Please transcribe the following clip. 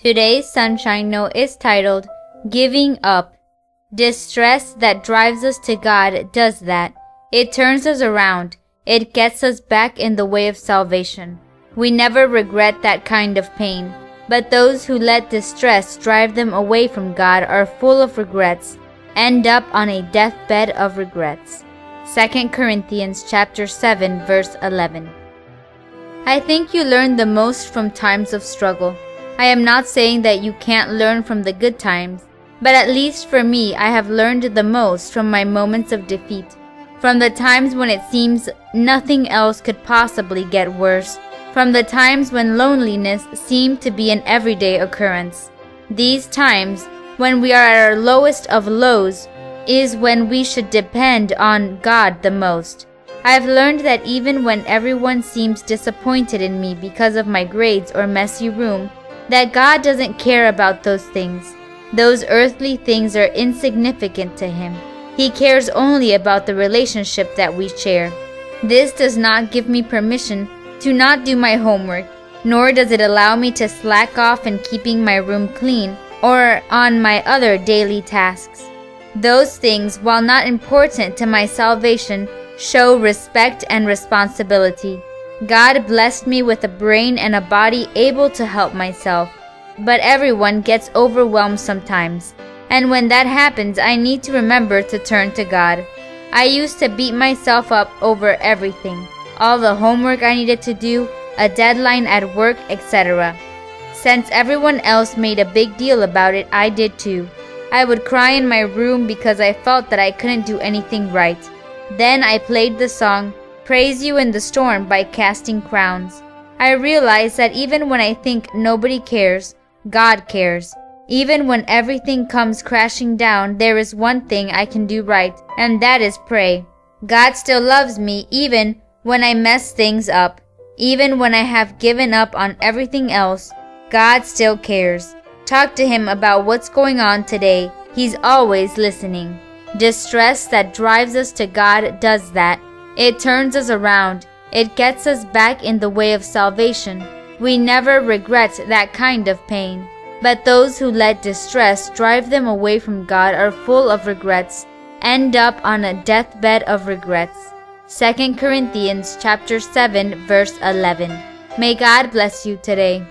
Today's Sunshine Note is titled, Giving Up. Distress that drives us to God does that. It turns us around. It gets us back in the way of salvation. We never regret that kind of pain, but those who let distress drive them away from God are full of regrets, end up on a deathbed of regrets. 2 Corinthians chapter 7 verse 11. I think you learn the most from times of struggle. I am not saying that you can't learn from the good times, but at least for me, I have learned the most from my moments of defeat, from the times when it seems nothing else could possibly get worse, from the times when loneliness seemed to be an everyday occurrence. These times, when we are at our lowest of lows, is when we should depend on God the most. I have learned that even when everyone seems disappointed in me because of my grades or messy room, that God doesn't care about those things. Those earthly things are insignificant to Him. He cares only about the relationship that we share. This does not give me permission to not do my homework, nor does it allow me to slack off in keeping my room clean or on my other daily tasks. Those things, while not important to my salvation, show respect and responsibility. God blessed me with a brain and a body able to help myself. But everyone gets overwhelmed sometimes, and when that happens, I need to remember to turn to God. I used to beat myself up over everything, all the homework I needed to do, a deadline at work, etc. Since everyone else made a big deal about it, I did too. I would cry in my room because I felt that I couldn't do anything right. Then I played the song, Praise You in the Storm by Casting Crowns. I realized that even when I think nobody cares, God cares. Even when everything comes crashing down, there is one thing I can do right, and that is pray. God still loves me even when I mess things up. Even when I have given up on everything else, God still cares. Talk to Him about what's going on today. He's always listening. Distress that drives us to God does that. It turns us around. It gets us back in the way of salvation. We never regret that kind of pain. But those who let distress drive them away from God are full of regrets, end up on a deathbed of regrets. 2 Corinthians chapter 7 verse 11. May God bless you today.